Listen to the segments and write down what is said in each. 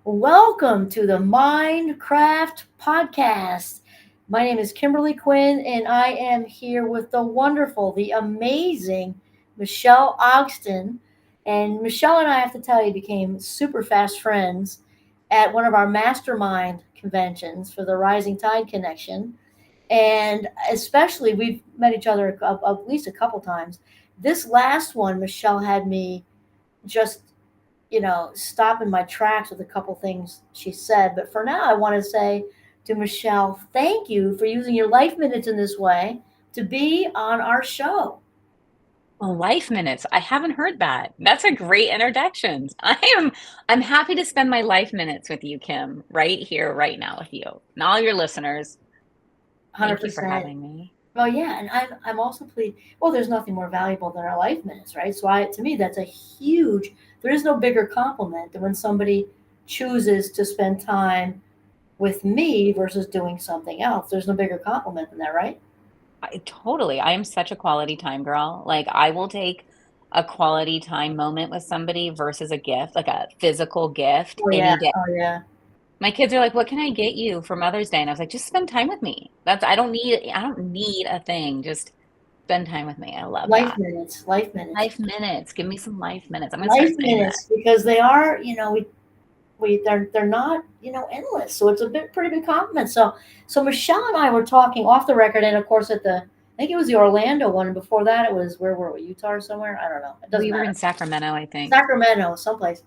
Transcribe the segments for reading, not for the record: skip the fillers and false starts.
Welcome to the Mindcraft Podcast. My name is Kimberly Quinn, and I am here with the wonderful, the amazing Michele Ogston. And Michelle and I have to tell you, became super fast friends at one of our mastermind conventions for the Rising Tide Connection. And especially, we've met each other at least a couple times. This last one, Michelle had me just stop in my tracks with a couple things she said. But for now, I want to say to Michelle, thank you for using your life minutes in this way to be on our show. Well, life minutes. I haven't heard that. That's a great introduction. I'm happy to spend my life minutes with you, Kim, right here, right now with you. And all your listeners, thank you for 100%. having me. Well, yeah, and I'm also pleased. Well, there's nothing more valuable than our life minutes, right? So, to me, that's a huge. There is no bigger compliment than when somebody chooses to spend time with me versus doing something else. There's no bigger compliment than that, right? I am such a quality time girl. Like I will take a quality time moment with somebody versus a gift, like a physical gift Oh yeah, any day. oh yeah. My kids are like, "What can I get you for Mother's Day?" And I was like, "Just spend time with me. I don't need a thing. Just spend time with me." I love Life that. minutes, life minutes. Life minutes. Give me some life minutes. I'm gonna Life start saying that. minutes because they are, they're not, endless. So it's a bit pretty big compliment. So Michelle and I were talking off the record, and of course at the I think it was the Orlando one. And before that, it was where were we? Utah or somewhere? I don't know. It doesn't We were matter. in Sacramento, I think. Sacramento, someplace.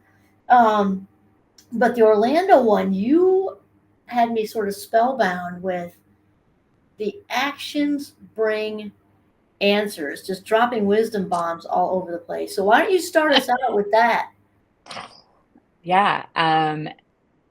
Um, but the Orlando one, you had me sort of spellbound with the actions bring answers, just dropping wisdom bombs all over the place. So why don't you start us out with that? Yeah,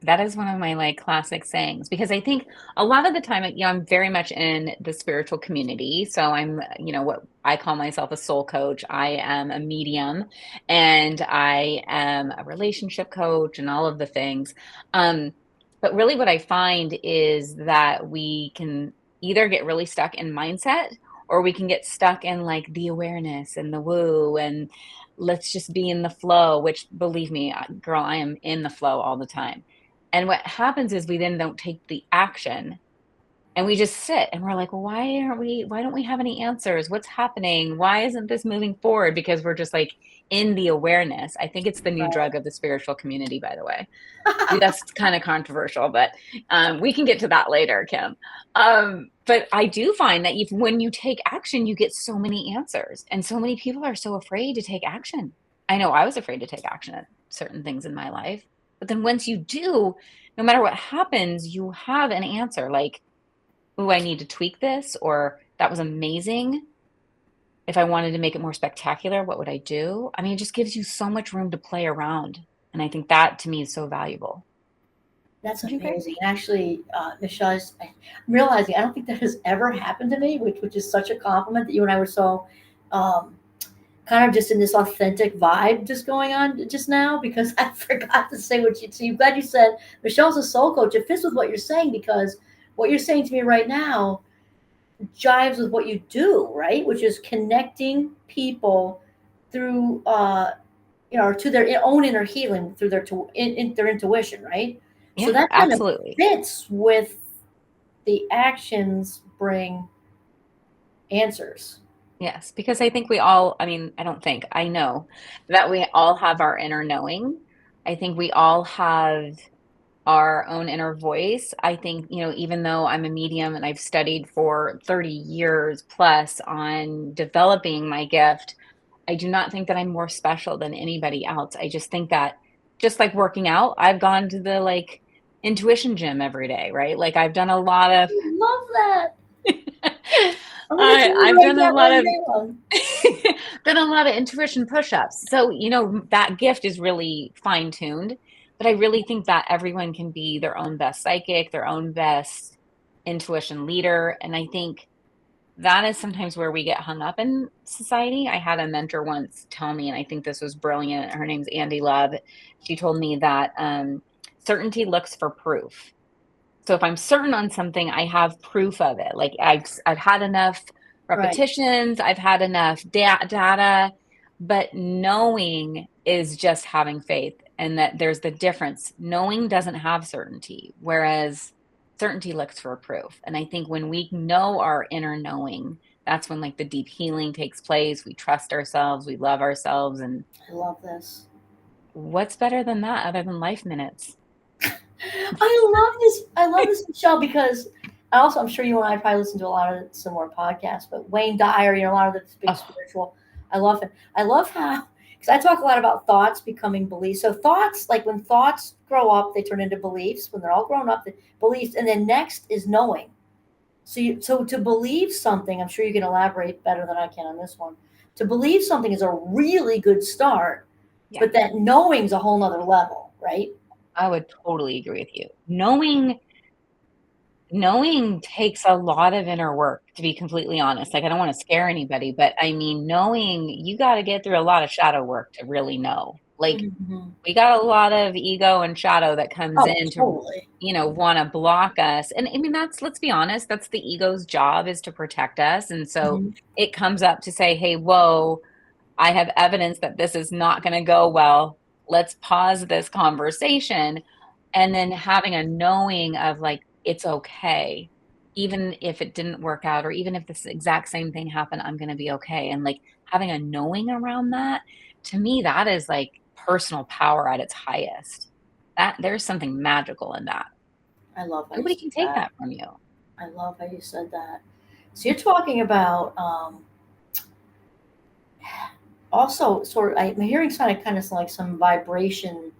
that is one of my like classic sayings because I think a lot of the time, I'm very much in the spiritual community. So I'm, what I call myself a soul coach. I am a medium and I am a relationship coach and all of the things. Um, but really what I find is that we can either get really stuck in mindset or we can get stuck in like the awareness and the woo and let's just be in the flow, which believe me, girl, I am in the flow all the time. And what happens is we then don't take the action and we just sit and we're like, well, why don't we have any answers? What's happening? Why isn't this moving forward? Because we're just like in the awareness. I think it's the new Right. drug of the spiritual community, by the way. That's kind of controversial, but we can get to that later, Kim. But I do find that when you take action, you get so many answers. And so many people are so afraid to take action. I know I was afraid to take action at certain things in my life. But then once you do, no matter what happens, you have an answer like, oh, I need to tweak this, or that was amazing. If I wanted to make it more spectacular, what would I do? I mean, it just gives you so much room to play around. And I think that to me is so valuable. That's Would you agree? amazing. Actually, Michelle, I'm realizing I don't think that has ever happened to me, which is such a compliment that you and I were so um, kind of just in this authentic vibe just going on just now because I forgot to say what you. So I'm glad you said Michelle's a soul coach. It fits with what you're saying because what you're saying to me right now jives with what you do, right? Which is connecting people through, to their own inner healing through their intuition, right? So Yeah, that kind of absolutely. fits with the actions bring answers. Yes, because I think we all, I mean, I don't think, I know that we all have our inner knowing. I think we all have our own inner voice. I think, even though I'm a medium and I've studied for 30 years plus on developing my gift, I do not think that I'm more special than anybody else. I just think that just like working out, I've gone to the like intuition gym every day, right? Like I've done a lot of Love that. I'm gonna need to I've write done a that lot one of down. done a lot of intuition push-ups. So, that gift is really fine-tuned, but I really think that everyone can be their own best psychic, their own best intuition leader. And I think that is sometimes where we get hung up in society. I had a mentor once tell me, and I think this was brilliant. Her name's Andy Love. She told me that certainty looks for proof. So if I'm certain on something, I have proof of it. Like I've had enough Right. repetitions, I've had enough data, but knowing is just having faith. and that there's the difference. Knowing doesn't have certainty, whereas certainty looks for proof. And I think when we know our inner knowing, that's when like the deep healing takes place. We trust ourselves, we love ourselves. And I love this. what's better than that other than life minutes? I love this. I love this, Michelle, because I'm sure you and I probably listen to a lot of similar podcasts, but Wayne Dyer, a lot of the big Oh, spiritual. I love it. I love how, because I talk a lot about thoughts becoming beliefs. So thoughts, like when thoughts grow up, they turn into beliefs. When they're all grown up, the beliefs, and then next is knowing. So to believe something, I'm sure you can elaborate better than I can on this one. To believe something is a really good start, yeah, but that knowing's a whole nother level, right? I would totally agree with you. Knowing takes a lot of inner work, to be completely honest. Like, I don't want to scare anybody, but I mean, knowing, you got to get through a lot of shadow work to really know. Like, Mm-hmm. we got a lot of ego and shadow that comes Oh, in to, totally. want to block us. And I mean, let's be honest, that's the ego's job, is to protect us. And so Hmm. it comes up to say, hey, whoa, I have evidence that this is not going to go well. Let's pause this conversation. And then having a knowing of like, it's okay. Even if it didn't work out, or even if this exact same thing happened, I'm going to be okay. And like having a knowing around that, to me, that is like personal power at its highest. That there's something magical in that. I love how you Nobody said can take that. that from you. I love how you said that. So you're talking about also sort of. I'm hearing kind of like some vibration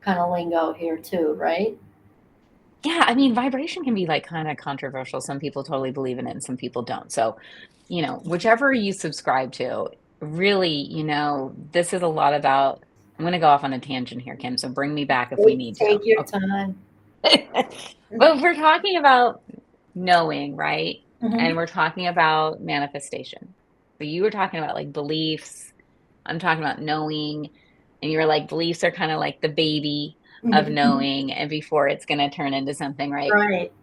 kind of lingo here too, right? Yeah, I mean, vibration can be like kind of controversial. Some people totally believe in it and some people don't. So, whichever you subscribe to, really, this is a lot about. I'm going to go off on a tangent here, Kim. So bring me back if we need to. Take your Okay. time. But if we're talking about knowing, right? Hmm. And we're talking about manifestation. So you were talking about like beliefs. I'm talking about knowing. And you're like, beliefs are kind of like the baby of Hmm. knowing, and before it's going to turn into something, right? Right.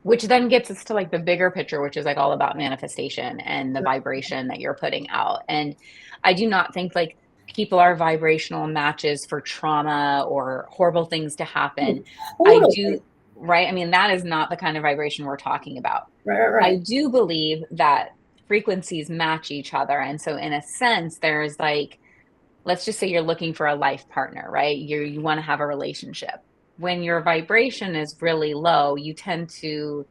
Which then gets us to like the bigger picture, which is like all about manifestation and the vibration that you're putting out. And I do not think like people are vibrational matches for trauma or horrible things to happen. I do, Totally. right? I mean, that is not the kind of vibration we're talking about. Right. Right. I Right. do believe that frequencies match each other. And so, in a sense, there's like, let's just say you're looking for a life partner, right? You want to have a relationship. When your vibration is really low, you tend to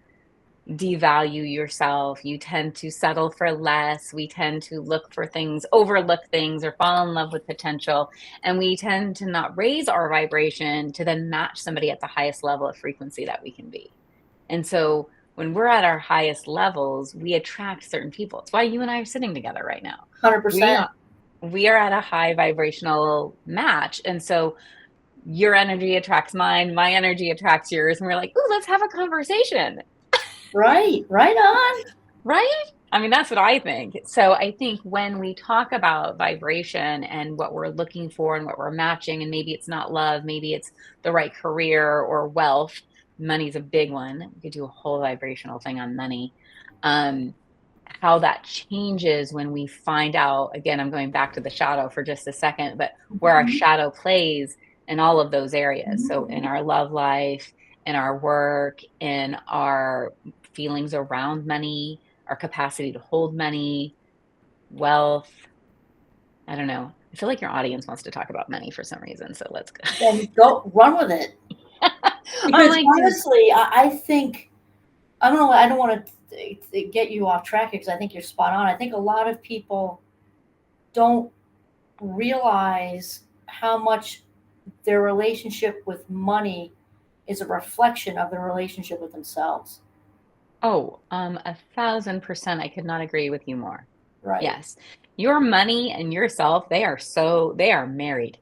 devalue yourself. You tend to settle for less. We tend to look for things, overlook things, or fall in love with potential. And we tend to not raise our vibration to then match somebody at the highest level of frequency that we can be. And so when we're at our highest levels, we attract certain people. It's why you and I are sitting together right now. We 100%. are, we are at a high vibrational match. And so your energy attracts mine, my energy attracts yours. And we're like, oh, let's have a conversation. Right. Right on. Right? I mean, that's what I think. So I think when we talk about vibration and what we're looking for and what we're matching, and maybe it's not love, maybe it's the right career or wealth. Money's a big one. We could do a whole vibrational thing on money. Um, how that changes when we find out, again, I'm going back to the shadow for just a second, but where our Mhm. shadow plays in all of those areas. So in Mhm. our love life, in our work, in our feelings around money, our capacity to hold money, wealth. I don't know. I feel like your audience wants to talk about money for some reason. So let's go. Then go run with it. I'm Because like, dude, honestly, I think I don't know. I don't want to get you off track because I think you're spot on. I think a lot of people don't realize how much their relationship with money is a reflection of their relationship with themselves. oh, 1,000%. I could not agree with you more. Right. Yes. Your money and yourself, they are married.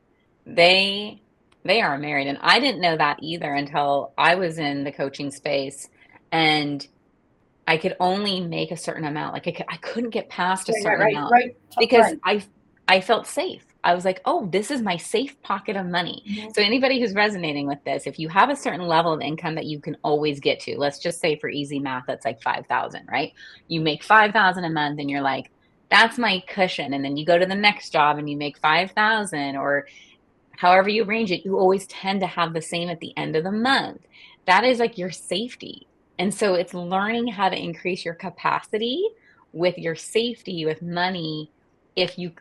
They they are married. And I didn't know that either until I was in the coaching space and I could only make a certain amount. Like I couldn't get past a Right. Right. certain Right. amount Right. because Right. I felt safe. I was like, "Oh, this is my safe pocket of money." Mhm. So anybody who's resonating with this, if you have a certain level of income that you can always get to, let's just say for easy math, that's like 5,000, right? You make 5,000 a month and you're like, "That's my cushion." And then you go to the next job and you make 5,000, or however you arrange it, you always tend to have the same at the end of the month. That is like your safety. And so it's learning how to increase your capacity with your safety with money if you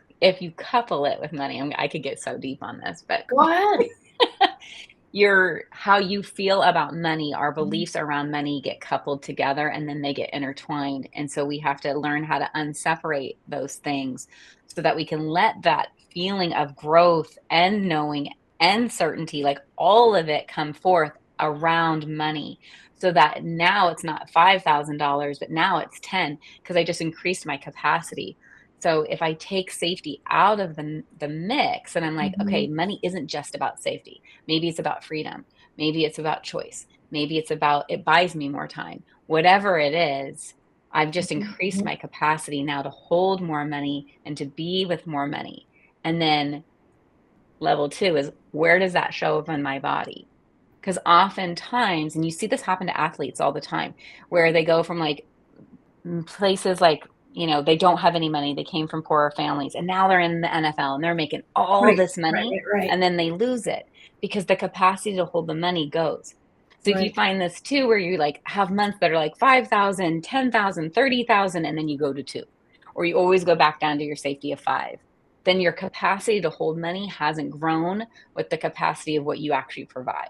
couple it with money. I could get so deep on this, but Go ahead. your how you feel about money, our Mhm. beliefs around money get coupled together and then they get intertwined. And so we have to learn how to unseparate those things so that we can let that feeling of growth and knowing and certainty, like all of it, come forth around money. So that now it's not $5,000, but now it's 10 because I just increased my capacity. So if I take safety out of the mix and I'm like, okay, Mhm. money isn't just about safety. Maybe it's about freedom. Maybe it's about choice. Maybe it's about it buys me more time. Whatever it is, I've just increased Mhm. my capacity now to hold more money and to be with more money. And then level two is where does that show up in my body? Because oftentimes, and you see this happen to athletes all the time, where they go from like places like, they don't have any money, they came from poorer families, and now they're in the NFL and they're making all Right, this right, money, right, right, and then they lose it because the capacity to hold the money goes. So if you right. find this too, where you like have months that are like 5,000, 10,000, 30,000, and then you go to 2, or you always go back down to your safety of 5, then your capacity to hold money hasn't grown with the capacity of what you actually provide.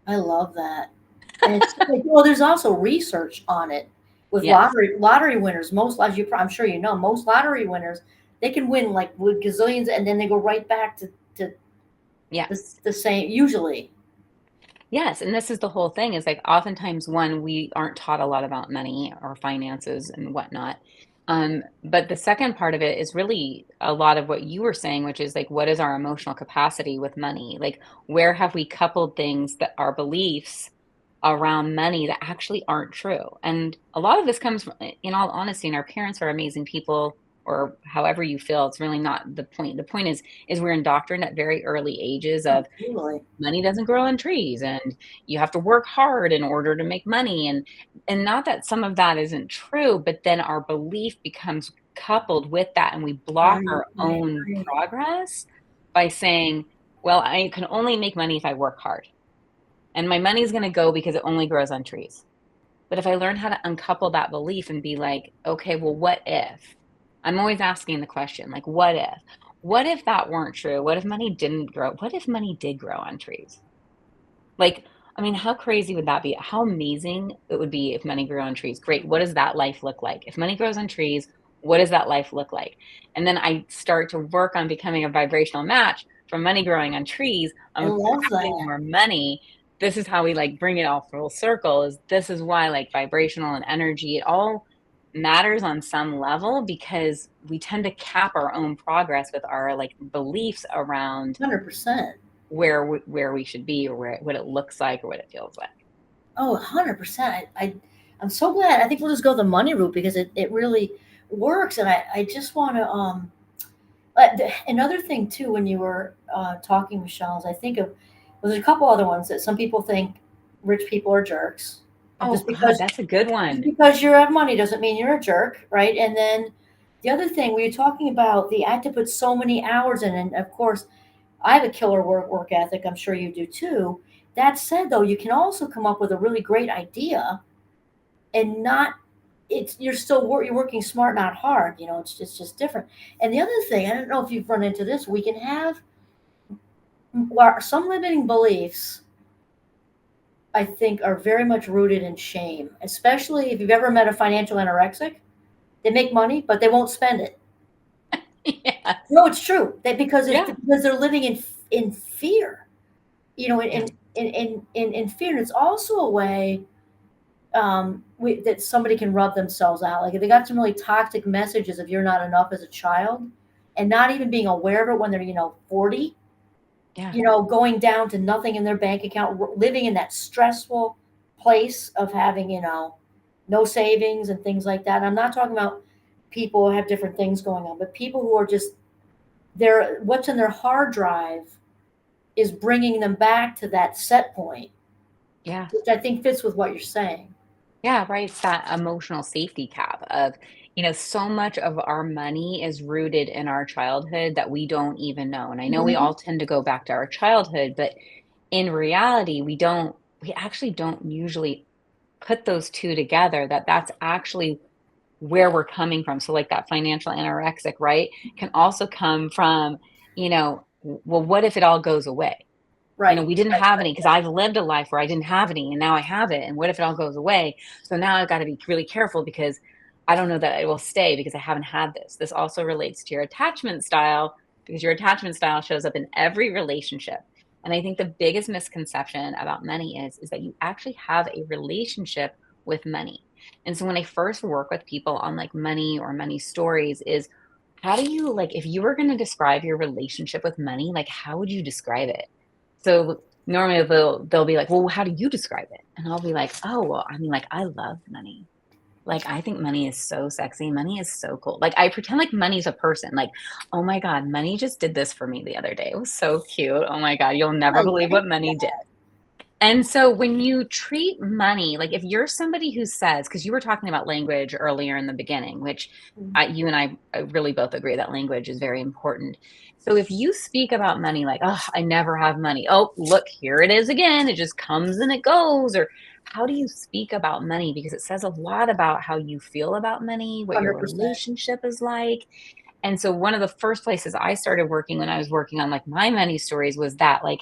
I love that. And it's like, well, there's also research on it with Yes. lottery winners. Most, as I'm sure you know, most lottery winners, they can win like with gazillions, and then they go right back to Yes. the same. Usually, Yes, and this is the whole thing is like oftentimes one, we aren't taught a lot about money or finances and whatnot. But the second part of it is really a lot of what you were saying, which is like, what is our emotional capacity with money? Like, where have we coupled things that our beliefs around money that actually aren't true? And a lot of this comes from, in all honesty, and our parents are amazing people, or however you feel. It's really not the point. The point is we're indoctrinated at very early ages of absolutely, money doesn't grow on trees and you have to work hard in order to make money, and not that some of that isn't true, but then our belief becomes coupled with that and we block right, our right, own right. progress by saying, well, I can only make money if I work hard, and my money's going to go because it only grows on trees. But if I learn how to uncouple that belief and be like, okay, well, what if? I'm always asking the question, like, what if? What if that weren't true? What if money didn't grow? What if money did grow on trees? Like, I mean, how crazy would that be? How amazing it would be if money grew on trees. Great. What does that life look like? If money grows on trees, what does that life look like? And then I start to work on becoming a vibrational match from money growing on trees. I I'm love attracting that. more money. This is how we like bring it all full circle. Is this is why like vibrational and energy, it all matters on some level because we tend to cap our own progress with our like beliefs around 100%. where we should be or where what it looks like or what it feels like. Oh, 100%. I'm so glad. I think we'll just go the money route because it really works. And I just want to, another thing too, when you were talking, Michelle, is I think of, well, there's a couple other ones that some people think rich people are jerks. And Oh God, that's a good just one. because you have money doesn't mean you're a jerk, right? And then the other thing, when you're talking about I had to put so many hours in, and of course, I have a killer work ethic. I'm sure you do too. That said, though, you can also come up with a really great idea and not. It's you're still you're working smart, not hard. It's just different. And the other thing, I don't know if you've run into this. We can have some limiting beliefs. I think are very much rooted in shame, especially if you've ever met a financial anorexic. They make money, but they won't spend it. Yes. No, it's true. Yeah. Because they're living in fear. Yeah. In fear. And it's also a way that somebody can rub themselves out. Like if they got some really toxic messages of you're not enough as a child, and not even being aware of it when they're 40. Yeah. Going down to nothing in their bank account, living in that stressful place of having no savings and things like that. And I'm not talking about people who have different things going on, but people who are just what's in their hard drive is bringing them back to that set point, Yeah. which I think fits with what you're saying. Yeah, right. It's that emotional safety cap of so much of our money is rooted in our childhood that we don't even know. And I know we Mhm. all tend to go back to our childhood, but in reality, we actually don't usually put those two together, that that's actually where we're coming from. So like that financial anorexic, right, can also come from, well, what if it all goes away? Right, We didn't right, have right, any, because I've lived a life where I didn't have any and now I have it. And what if it all goes away? So now I've got to be really careful because I don't know that it will stay because I haven't had this. This also relates to your attachment style because your attachment style shows up in every relationship. And I think the biggest misconception about money is that you actually have a relationship with money. And so when I first work with people on like money or money stories is, how do you, like, if you were going to describe your relationship with money, like how would you describe it? So normally they'll be like, "Well, how do you describe it?" And I'll be like, "Oh, well, I mean, like I love money. Like I think money is so sexy. Money is so cool. Like I pretend like money's a person. Like, oh my God, money just did this for me the other day. It was so cute. Oh my God, you'll I never believe like what money did." that. And so when you treat money, like if you're somebody who says, because you were talking about language earlier in the beginning, which Mm. you and I really both agree that language is very important. So if you speak about money like, oh, I never have money. Oh, look, here it is again. It just comes and it goes. Or how do you speak about money? Because it says a lot about how you feel about money, what your 100%. relationship is like. And so one of the first places I started working when I was working on like my money stories was that, like,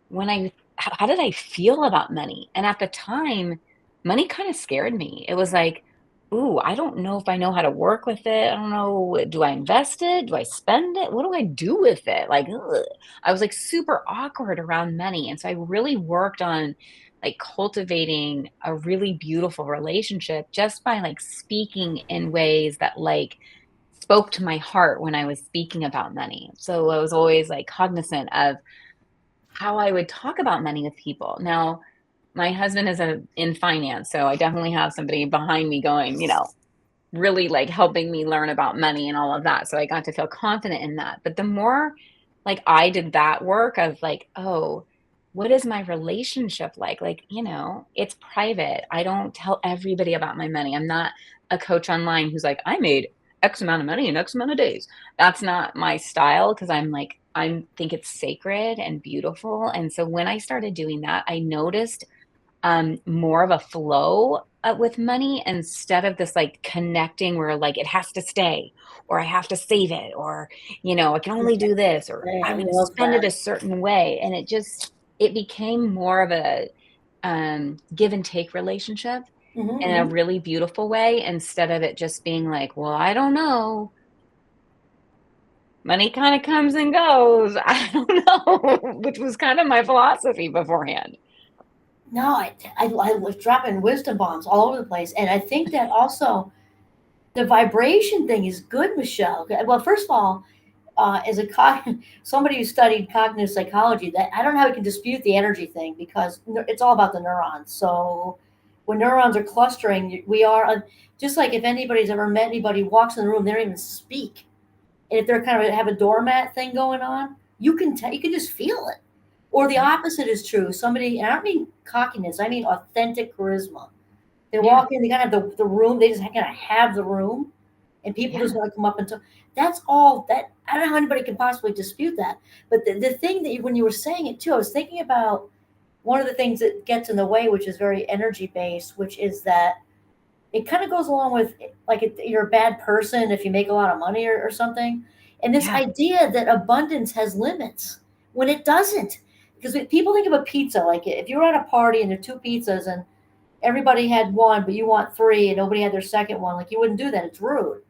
when I how did I feel about money? And at the time, money kind of scared me. It was like, ooh, I don't know if I know how to work with it. I don't know. Do I invest it? Do I spend it? What do I do with it? Like, ugh. I was like super awkward around money. And so I really worked on like cultivating a really beautiful relationship just by like speaking in ways that like spoke to my heart when I was speaking about money. So I was always like cognizant of how I would talk about money with people. Now, my husband is in finance, so I definitely have somebody behind me going, really like helping me learn about money and all of that. So I got to feel confident in that. But the more like I did that work of like, oh, what is my relationship like? Like, it's private. I don't tell everybody about my money. I'm not a coach online who's like, I made X amount of money in X amount of days. That's not my style because I'm like, I think it's sacred and beautiful. And so when I started doing that, I noticed more of a flow with money instead of this like connecting where like it has to stay or I have to save it or I can only do this or I I'm going to love spend it that. a certain way. And it became more of a give and take relationship Mhm, in a mhm. really beautiful way instead of it just being like, well, I don't know, money kind of comes and goes. I don't know, which was kind of my philosophy beforehand. No, I was dropping wisdom bombs all over the place, and I think that also the vibration thing is good, Michelle. Well, first of all, as a somebody who studied cognitive psychology, that I don't know how we can dispute the energy thing because it's all about the neurons. So when neurons are clustering, we are just like if anybody's ever met anybody who walks in the room, they don't even speak, and if they're kind of have a doormat thing going on, you can just feel it. Or the Yeah. opposite is true. Somebody, and I don't mean cockiness, I mean authentic charisma. They Yeah. walk in, they kind of have the room, they just kind of have the room, and people just Yeah. want to come up and talk. That's all that, I don't know how anybody can possibly dispute that. But the thing that when you were saying it too, I was thinking about one of the things that gets in the way, which is very energy based, which is that it kind of goes along with like you're a bad person if you make a lot of money or something. And this Yeah. idea that abundance has limits when it doesn't. Because people think of a pizza, like if you're at a party and there are two pizzas and everybody had one, but you want three and nobody had their second one, like you wouldn't do that. It's rude.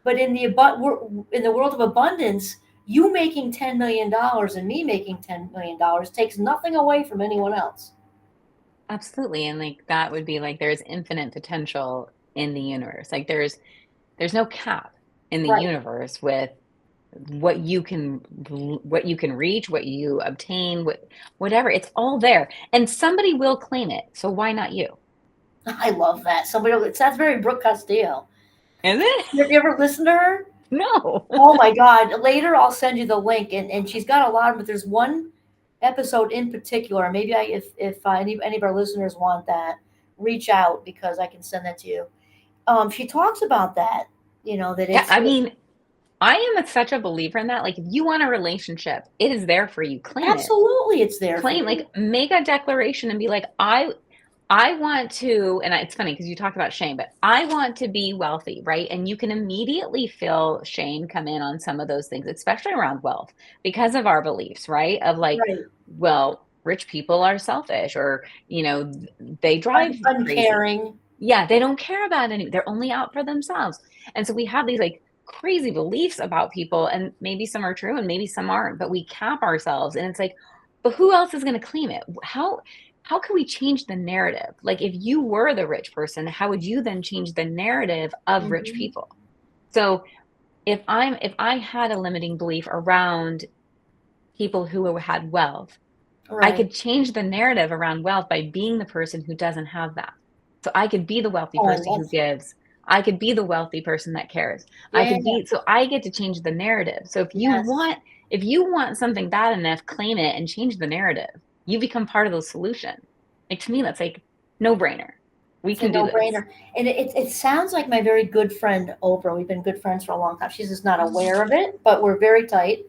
But in the world of abundance, you making $10 million and me making $10 million takes nothing away from anyone else. Absolutely. And like that would be like there's infinite potential in the universe. Like there's no cap in the Right. universe with what you can reach, what you obtain, whatever. It's all there. And somebody will claim it. So why not you? I love that. That's very Brooke Castillo. Is it? Have you ever listened to her? No. Oh my God. Later, I'll send you the link. And she's got a lot, but there's one episode in particular. Maybe if any of our listeners want that, reach out because I can send that to you. she talks about that, that Yeah, it's I mean, I am such a believer in that. Like, if you want a relationship, it is there for you. Claim it. absolutely it's there for Claim, you. like, make a declaration and be like, I want to, and it's funny because you talk about shame, but I want to be wealthy, right? And you can immediately feel shame come in on some of those things, especially around wealth, because of our beliefs, right? Of like, Right. well, rich people are selfish, or, they drive crazy. Uncaring. Yeah, they don't care about any, they're only out for themselves. And so we have these like crazy beliefs about people, and maybe some are true and maybe some aren't, but we cap ourselves. And it's like, but who else is going to claim it? How can we change the narrative? Like, if you were the rich person, how would you then change the narrative of rich Hmm. people? So if I had a limiting belief around people who had wealth, I Right. could change the narrative around wealth by being the person who doesn't have that. So I could be the wealthy Oh, I person love who gives. I could be the wealthy person that cares. Yeah. So I get to change the narrative. So Yes. if you want something bad enough, claim it and change the narrative. You become part of the solution. Like, to me, that's like no brainer. We It's a can do this. no-brainer. And it sounds like my very good friend Oprah. We've been good friends for a long time. She's just not aware of it, but we're very tight.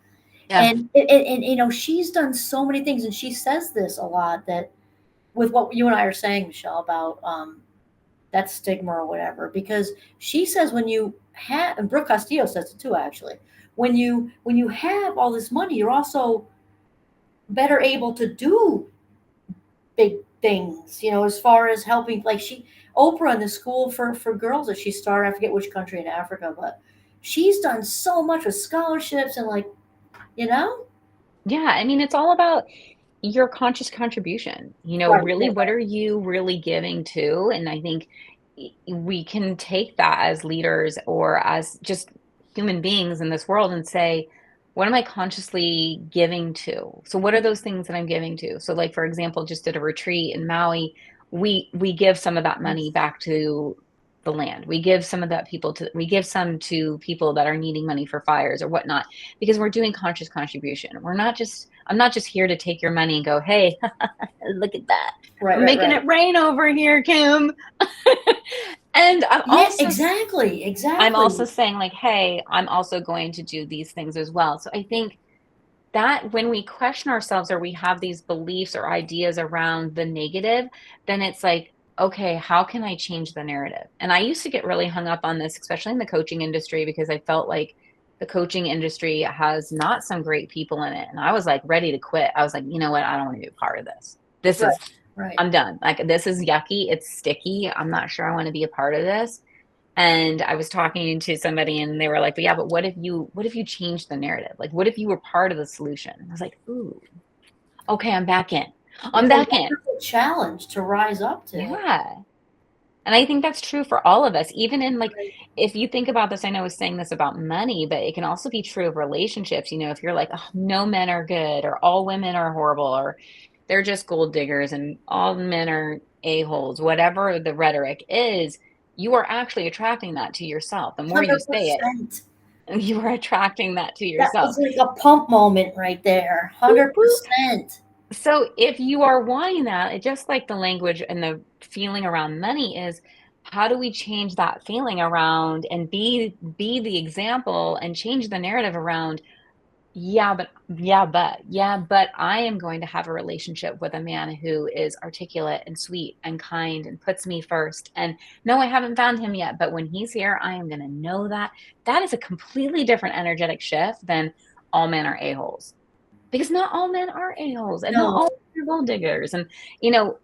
Yeah. And she's done so many things, and she says this a lot, that with what you and I are saying, Michelle, about that stigma or whatever, because she says when you have, and Brooke Castillo says it too, actually, when you have all this money, you're also better able to do big things, as far as helping, like Oprah in the school for girls that she started, I forget which country in Africa, but she's done so much with scholarships and, like, you know Yeah. I mean, it's all about your conscious contribution. right, Really, right, what are you really giving to? And I think we can take that as leaders or as just human beings in this world and say, what am I consciously giving to? So what are those things that I'm giving to? So, like, for example, just at a retreat in Maui, we give some of that money yes, back to the land. We give some to people that are needing money for fires or whatnot, because we're doing conscious contribution. I'm not just here to take your money and go, hey, look at that. right, I'm right, making right. it rain over here, Kim. And Yeah, exactly, I'm also exactly. saying, like, hey, I'm also going to do these things as well. So I think that when we question ourselves or we have these beliefs or ideas around the negative, then it's like, okay, how can I change the narrative? And I used to get really hung up on this, especially in the coaching industry, because I felt like the coaching industry has not some great people in it. And I was like ready to quit. I was like, you know what? I don't want to be a part of this. This Right, is, right. I'm done. Like, this is yucky. It's sticky. I'm not sure I want to be a part of this. And I was talking to somebody and they were like, but yeah, but what if you changed the narrative? Like, what if you were part of the solution? And I was like, ooh, okay, I'm back in. I'm It's a back in. wonderful challenge to rise up to. Yeah. And I think that's true for all of us. Even in, like, Right. if you think about this, I know I was saying this about money, but it can also be true of relationships. If you're like, oh, no men are good, or all women are horrible, or they're just gold diggers and all men are a-holes, whatever the rhetoric is, you are actually attracting that to yourself. The more you say it, 100%. you are attracting that to That yourself. was like a pump moment right there. Boop, boop. 100%. So if you are wanting that, it just like the language and the feeling around money is, how do we change that feeling around and be the example and change the narrative around, yeah, but I am going to have a relationship with a man who is articulate and sweet and kind and puts me first. And no, I haven't found him yet, but when he's here, I am going to know that. That is a completely different energetic shift than all men are a-holes, because not all men are a-holes and not No, all men are gold diggers, and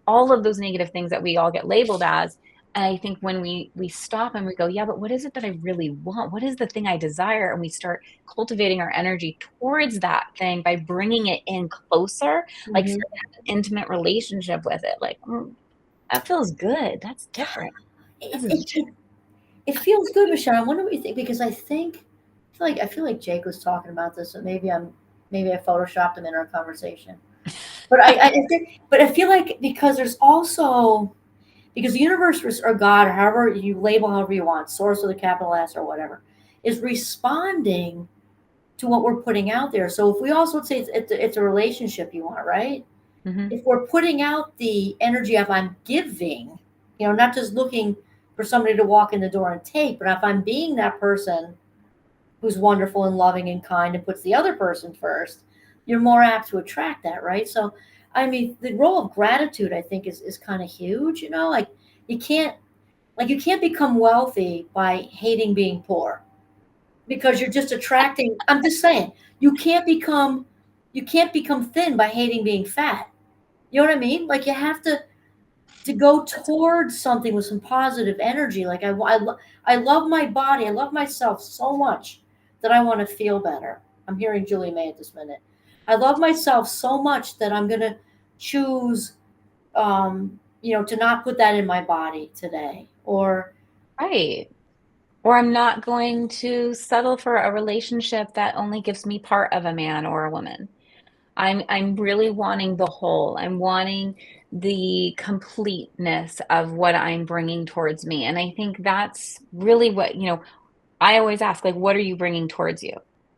all of those negative things that we all get labeled as. And I think when we stop and we go, yeah, but what is it that I really want? What is the thing I desire? And we start cultivating our energy towards that thing by bringing it in closer, like hmm, start to have an intimate relationship with it. Like, that feels good. That's different. it, This is it, it, it feels good, Michelle. I wonder what you think, because I feel like Jake was talking about this, and maybe I photoshopped him in our conversation. But I feel like, because there's also, because the universe or God, or however you label, however you want, source with a capital S or whatever, is responding to what we're putting out there. So if we also say it's a relationship you want, right? hmm If we're putting out the energy of I'm giving, not just looking for somebody to walk in the door and take. But if I'm being that person who's wonderful and loving and kind and puts the other person first, you're more apt to attract that, right? So, I mean, the role of gratitude, I think, is kind of huge. You know, like you can't you can't become wealthy by hating being poor because you're just attracting. I'm just saying, you can't become thin by hating being fat. You know what I mean? Like you have to go towards something with some positive energy. Like I love my body. I love myself so much that I want to feel better. I'm hearing Julie May at this minute. I love myself so much that I'm going to choose, to not put that in my body today. Or, Right. Or I'm not going to settle for a relationship that only gives me part of a man or a woman. I'm really wanting the whole. I'm wanting the completeness of what I'm bringing towards me. And I think that's really what, I always ask, like, what are you bringing towards you?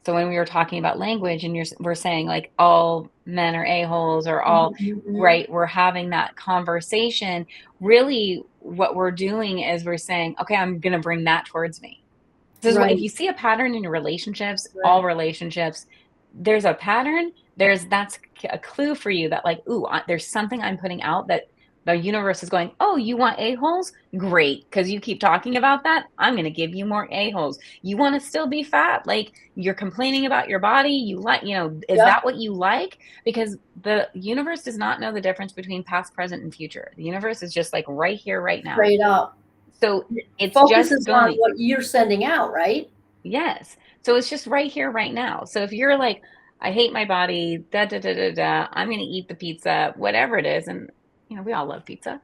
So when we were talking about language and we're saying like all men are a-holes or all, mm-hmm. right, we're having that conversation. Really what we're doing is we're saying, okay, I'm going to bring that towards me. This is what, if Right, you see a pattern in your relationships, all right. relationships, there's a pattern, that's a clue for you that like, ooh, there's something I'm putting out that the universe is going, oh, you want a-holes? Great. Because you keep talking about that. I'm going to give you more a-holes. You want to still be fat? Like you're complaining about your body. You like, is Yep. that what you like? Because the universe does not know the difference between past, present, and future. The universe is just like right here, right now. Straight up. So it's just Focuses on going, what you're sending out, right? yes. So it's just right here, right now. So if you're like, I hate my body, da da da da da, I'm gonna eat the pizza, whatever it is, and we all love pizza.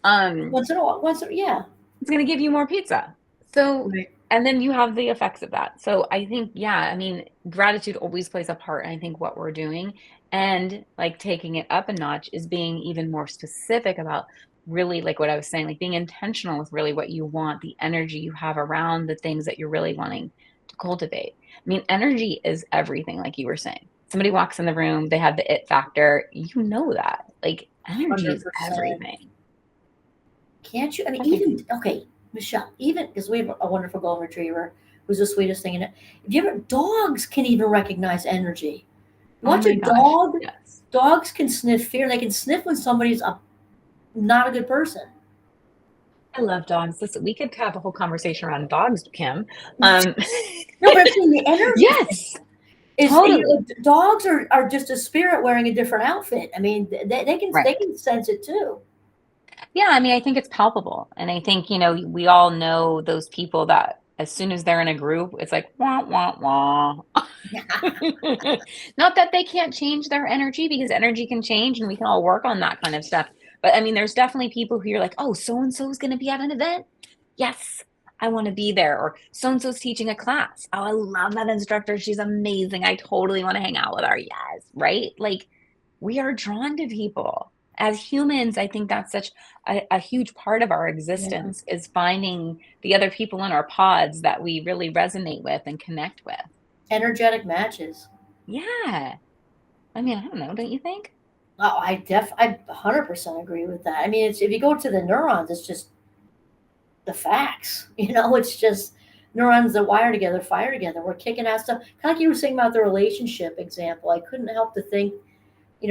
Um, Yeah. it's going to give you more pizza. So, Right. and then you have the effects of that. So I think, yeah, I mean, gratitude always plays a part. And I think what we're doing and like taking it up a notch is being even more specific about really like what I was saying, like being intentional with really what you want, the energy you have around the things that you're really wanting to cultivate. I mean, energy is everything, like you were saying. Somebody walks in the room, they have the it factor. You know that. Like energy is 100%. everything. Can't you? I mean, Everything. even okay, Michelle. Even because we have a wonderful golden retriever who's the sweetest thing in it. If you ever, dogs can even recognize energy. Oh Watch my a gosh. dog. Yes. Dogs can sniff fear. They can sniff when somebody's not a good person. I love dogs. Listen, we could have a whole conversation around dogs, Kim. No, Um, but I'm saying the energy thing yes, is, totally. dogs are just a spirit wearing a different outfit. I mean, they Right. can sense it too. Yeah, I mean, I think it's palpable. And I think, we all know those people that as soon as they're in a group, it's like, wah, wah, wah. Not that they can't change their energy because energy can change and we can all work on that kind of stuff. But I mean, there's definitely people who you're like, oh, so and so is going to be at an event. Yes, I want to be there. Or so and so's teaching a class. Oh, I love that instructor. She's amazing. I totally want to hang out with her. Yes, right? Like we are drawn to people. As humans, I think that's such a huge part of our Yeah. existence is finding the other people in our pods that we really resonate with and connect with. Energetic matches. Yeah. I mean, I don't know, don't you think? Oh, I 100% agree with that. I mean, it's if you go to the neurons, it's just the facts. It's just neurons that wire together, fire together. We're kicking out stuff. Kind of like you were saying about the relationship example. I couldn't help to think,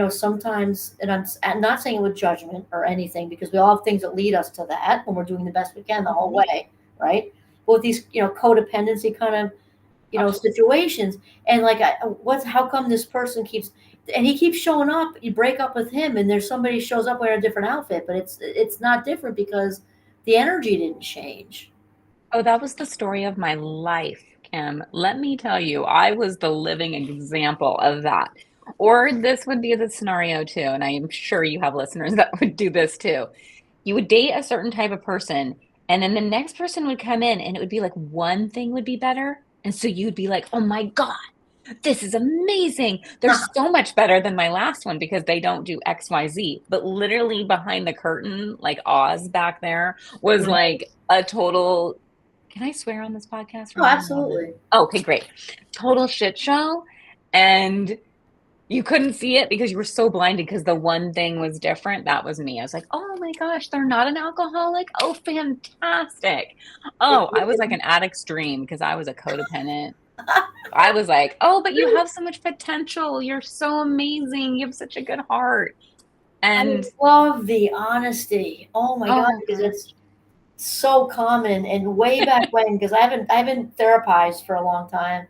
sometimes, and I'm not saying it with judgment or anything, because we all have things that lead us to that when we're doing the best we can the whole Mhm. way, right? But with these, codependency kind of, Oh, situations, and like, how come this person keeps, and he keeps showing up, you break up with him, and there's somebody shows up wearing a different outfit, but it's not different because the energy didn't change. oh, that was the story of my life, Kim. Let me tell you, I was the living example of that. Or this would be the scenario too, and I am sure you have listeners that would do this too. You would date a certain type of person, and then the next person would come in, and it would be like one thing would be better. And so you'd be like, oh my God, this is amazing. They're so much better than my last one because they don't do XYZ. But literally behind the curtain, like Oz back there, was Right. like a total. Can I swear on this podcast or Oh, am I a woman? absolutely. Oh, okay, great. Total shit show. And You couldn't see it because you were so blinded because the one thing was different. That was me. I was like, oh my gosh, they're not an alcoholic. Oh, fantastic. It, Oh, I was like it, an addict's dream because I was a codependent. I was like, oh, but you have so much potential. You're so amazing. You have such a good heart. I And love the honesty. Oh my God, oh because God, it's so common and way back when, because I haven't therapized for a long time,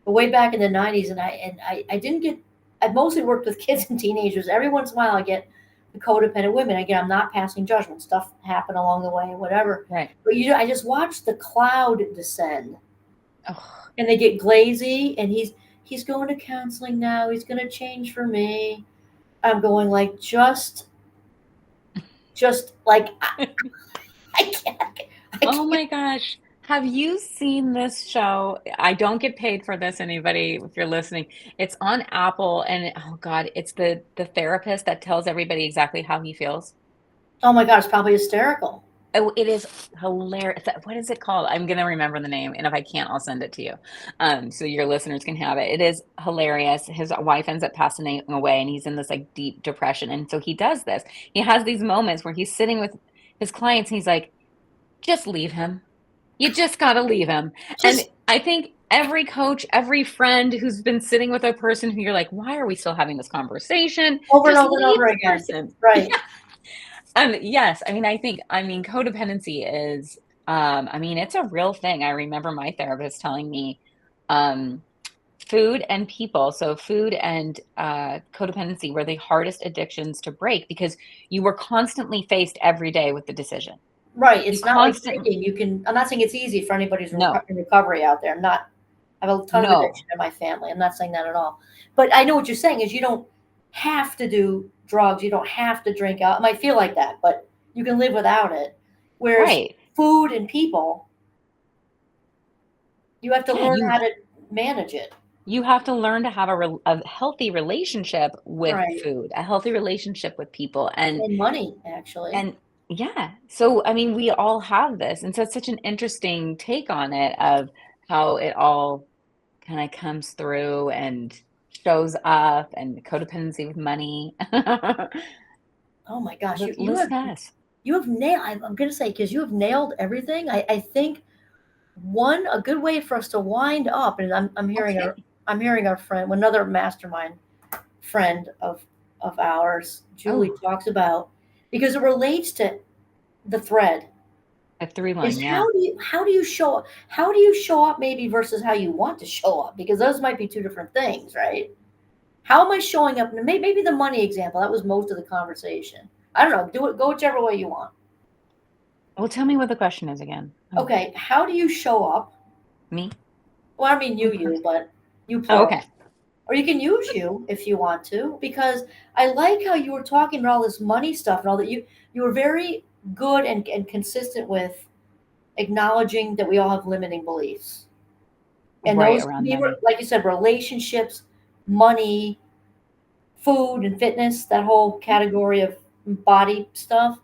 but way back in the 90s, and I didn't get, I mostly worked with kids and teenagers. Every once in a while I get the codependent women. Again, I'm not passing judgment. Stuff happened along the way, whatever. right. But I just watched the cloud descend, Oh, and they get glazy, and he's going to counseling now. He's going to change for me. I'm going like just like I can't. I oh can't. my gosh. Have you seen this show? I don't get paid for this, anybody, if you're listening. It's on Apple and oh God, it's the therapist that tells everybody exactly how he feels. Oh my God, it's probably hysterical. Oh, it is hilarious. What is it called? I'm gonna remember the name, and if I can't, I'll send it to you, so your listeners can have it. It is hilarious. His wife ends up passing away, and he's in this like deep depression. And so he does this. He has these moments where he's sitting with his clients, and he's like, "Just leave him. You just gotta leave him." And Just I think every coach, every friend who's been sitting with a person who you're like, "Why are we still having this conversation? over and Just over and leave over the again. person." Right. Yes, I mean, codependency is, I mean, it's a real thing. I remember my therapist telling me, um, food and people, so food and codependency were the hardest addictions to break because you were constantly faced every day with the decision. Right. You It's not like constantly, drinking. I'm not saying it's easy for anybody who's no, in recovery out there. I'm not, I have a ton of no, addiction in my family. I'm not saying that at all. But I know what you're saying is you don't have to do drugs. You don't have to drink out. It might feel like that, but you can live without it. Whereas right. food and people, you have to Yeah, learn how to manage it. you have to learn to have a healthy relationship with Right. food, a healthy relationship with people, And money, actually. and yeah, so I mean, we all have this, and so it's such an interesting take on it of how it all kind of comes through and shows up, and codependency with money. Oh my gosh, List us. you have nailed. I'm going to say because you have nailed everything. I think a good way for us to wind up, and Okay. I'm hearing our friend, another mastermind friend of ours, Julie Oh, talks because it relates to the thread a three is line, yeah. how do you show up maybe versus how you want to show up, because those might be two different things, right? How am I showing up? Maybe the money example, that was most of the conversation. I don't know. Do it. Go whichever way you want. Well, tell me what the question is again. Oh, Okay. How do you show up? me? Well, I mean Oh, you, but you oh, plural. okay. Or you can use you if you want to, because I like how you were talking about all this money stuff and all that. You were very good and consistent with acknowledging that we all have limiting beliefs. And Right those around money. like you said, relationships, money, food and fitness, that whole category of body stuff.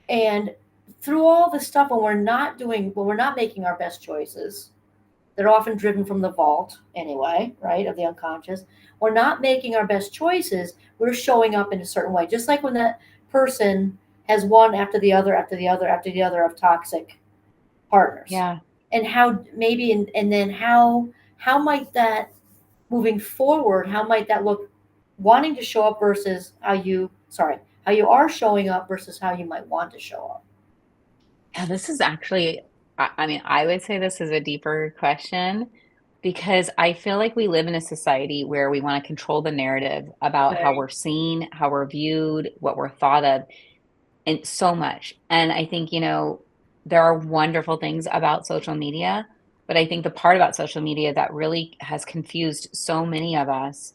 And through all this stuff, when we're not making our best choices, they're often driven from the vault anyway, right, of the unconscious. We're not making our best choices. We're showing up in a certain way, just like when that person has one after the other, after the other, after the other of toxic partners. Yeah. And how maybe, and then how might that moving forward, how might that look wanting to show up versus how you are showing up versus how you might want to show up. Yeah, this is actually, I mean, I would say this is a deeper question because I feel like we live in a society where we want to control the narrative about how Right. we're seen, how we're viewed, what we're thought of, and so much. And I think, there are wonderful things about social media, but I think the part about social media that really has confused so many of us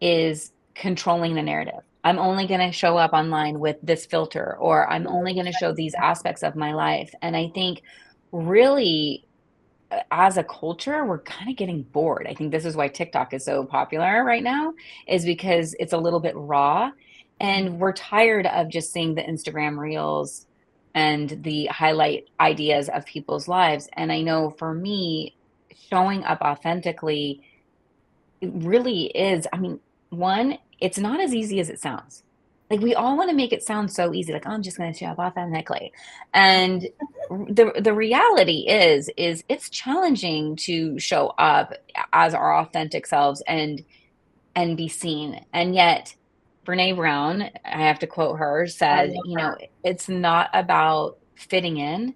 is controlling the narrative. I'm only going to show up online with this filter, or I'm only going to show these aspects of my life. And I think really, as a culture, we're kind of getting bored. I think this is why TikTok is so popular right now, is because it's a little bit raw. And we're tired of just seeing the Instagram reels and the highlight ideas of people's lives. And I know for me, showing up authentically, it really is. I mean, one, it's not as easy as it sounds. Like we all want to make it sound so easy, like, oh, I'm just going to show up authentically. And the reality is it's challenging to show up as our authentic selves and be seen. And yet, Brene Brown, I have to quote her, I said, love you know, her. it's not about fitting in,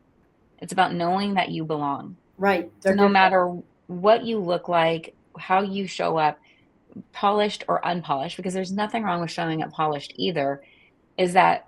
it's about knowing that you belong. Right. So They're no different. matter what you look like, how you show up, polished or unpolished, because there's nothing wrong with showing up polished either, is that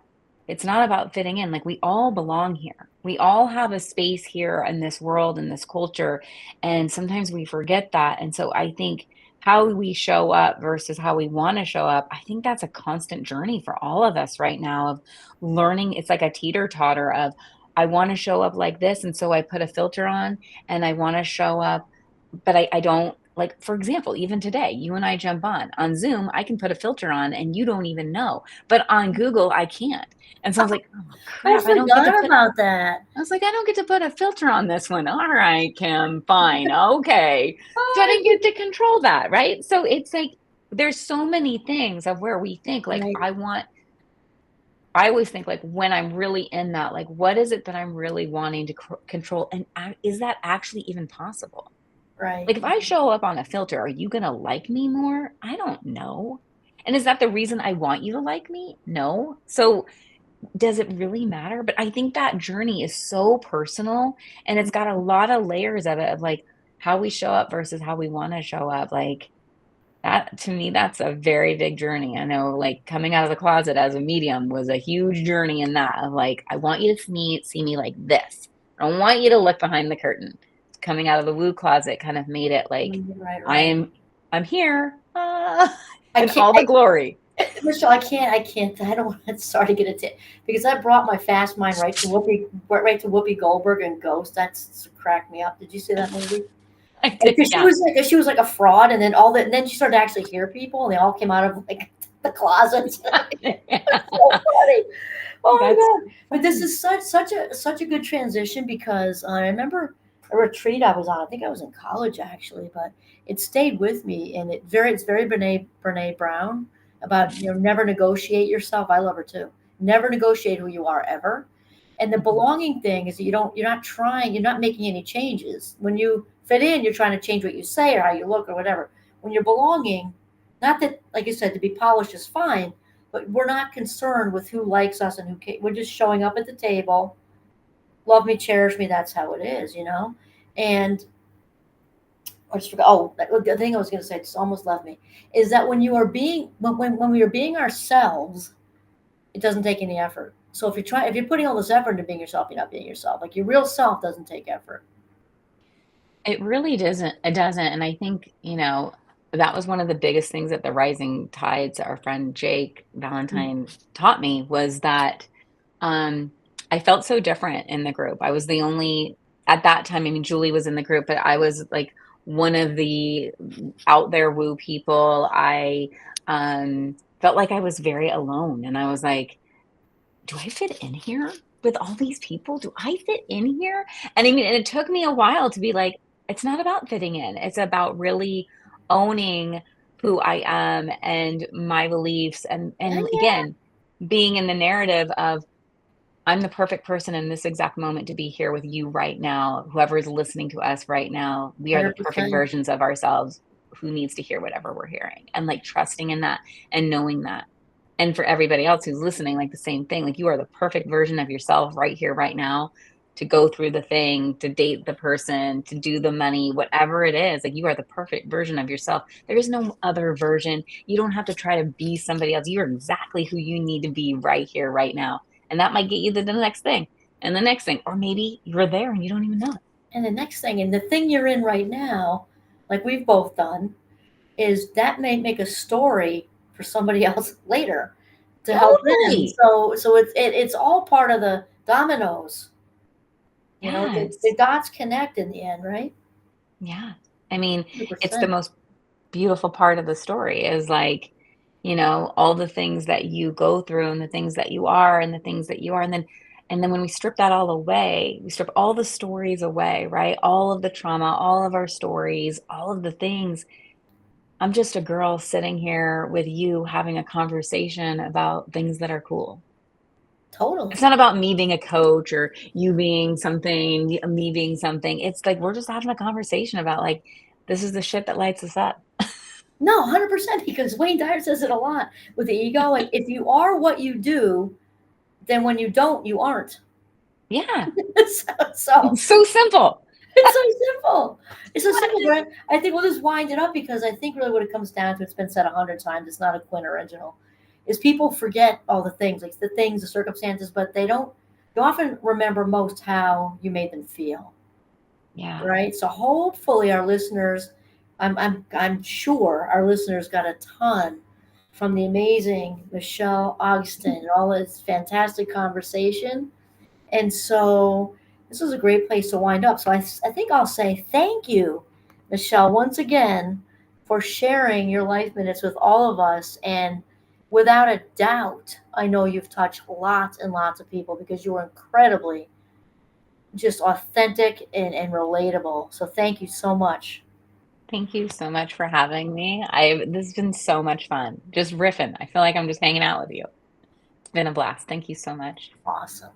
it's not about fitting in. Like we all belong here. We all have a space here in this world, in this culture. And sometimes we forget that. And so I think how we show up versus how we want to show up, I think that's a constant journey for all of us right now of learning. It's like a teeter totter of, I want to show up like this. And so I put a filter on and I want to show up, but I don't like, for example, even today, you and I jump on Zoom, I can put a filter on and you don't even know, but on Google, I can't. And so I was like, oh I crap, forgot about that. I was like, I don't get to put a filter on this one. All right, Kim, fine. Okay. So I Oh, didn't get to control that, right? So it's like there's so many things of where we think like right, I always think like when I'm really in that, like what is it that I'm really wanting to control and is that actually even possible? right. Like if I show up on a filter, are you going to like me more? I don't know. And is that the reason I want you to like me? No. So does it really matter? But I think that journey is so personal and it's got a lot of layers of it of like how we show up versus how we want to show up. Like that to me, that's a very big journey. I know like coming out of the closet as a medium was a huge journey in that of like, I want you to see me like this. I don't want you to look behind the curtain. Coming out of the woo closet kind of made it like Right, I right. am I'm here I in can't, all the glory. Michelle, I can't, I don't want to start to get it because I brought my fast mind right to Whoopi Goldberg and Ghost. That's cracked me up. Did you see that movie? I did, Because yeah. she was like a fraud, and then and then she started to actually hear people, and they all came out of like the closets. It's so funny. That's Oh my so god! But this funny. is such a good transition because I remember a retreat I was on. I think I was in college actually, but it stayed with me, and it's very Brene Brown about never negotiate yourself. I love her too. Never negotiate who you are ever. And the Mhm. belonging thing is that you're not making any changes. When you fit in, you're trying to change what you say or how you look or whatever. When you're belonging, not that, like you said, to be polished is fine, but we're not concerned with who likes us and we're just showing up at the table. Love me, cherish me. That's how it is. And I just forgot. Oh, the thing I was going to say, it's almost left me, is that when we are being ourselves, it doesn't take any effort. So if you're putting all this effort into being yourself, you're not being yourself. Like your real self doesn't take effort. It really doesn't. It doesn't. And I think, that was one of the biggest things that the Rising Tides, our friend Jake Valentine taught me was that um, I felt so different in the group. I was the only, at that time, I mean, Julie was in the group, but I was like one of the out there woo people. I felt like I was very alone. And I was like, do I fit in here with all these people? Do I fit in here? And I mean, and it took me a while to be like, it's not about fitting in. It's about really owning who I am and my beliefs Yeah, and yeah, again, being in the narrative of I'm the perfect person in this exact moment to be here with you right now. Whoever is listening to us right now, we are the perfect 100%. versions of ourselves who needs to hear whatever we're hearing and like trusting in that and knowing that. And for everybody else who's listening, like the same thing, like you are the perfect version of yourself right here, right now to go through the thing, to date the person, to do the money, whatever it is. Like you are the perfect version of yourself. There is no other version. You don't have to try to be somebody else. You are exactly who you need to be right here, right now, and that might get you to the next thing and the next thing. Or maybe you're there and you don't even know it. And the next thing, and the thing you're in right now, like we've both done, is that may make a story for somebody else later to help them. Totally. So it's all part of the dominoes. The Yes. dots connect in the end, right? Yeah. I mean, it's the 100%. most beautiful part of the story is like, all the things that you go through and the things that you are and the things that you are. And then when we strip that all away, we strip all the stories away, right? All of the trauma, all of our stories, all of the things, I'm just a girl sitting here with you having a conversation about things that are cool. It's Totally. not about me being a coach or you being something, me being something. It's like we're just having a conversation about like this is the shit that lights us up. No, 100%, because Wayne Dyer says it a lot with the ego. Like, if you are what you do, then when you don't, you aren't. Yeah. So It's so simple. it's so simple. It's so simple, but I think we'll just wind it up because I think really what it comes down to, it's been said 100 times, it's not a Quinn original, is people forget all the things, like the things, the circumstances, but they don't, you often remember most how you made them feel, Yeah. right? So hopefully our listeners, I'm sure our listeners got a ton from the amazing Michele Ogston and all this fantastic conversation. And so this is a great place to wind up. So I think I'll say thank you, Michele, once again for sharing your life minutes with all of us. And without a doubt, I know you've touched lots and lots of people because you were incredibly just authentic and relatable. So thank you so much. Thank you so much for having me. This has been so much fun. Just riffing. I feel like I'm just hanging out with you. It's been a blast. Thank you so much. Awesome.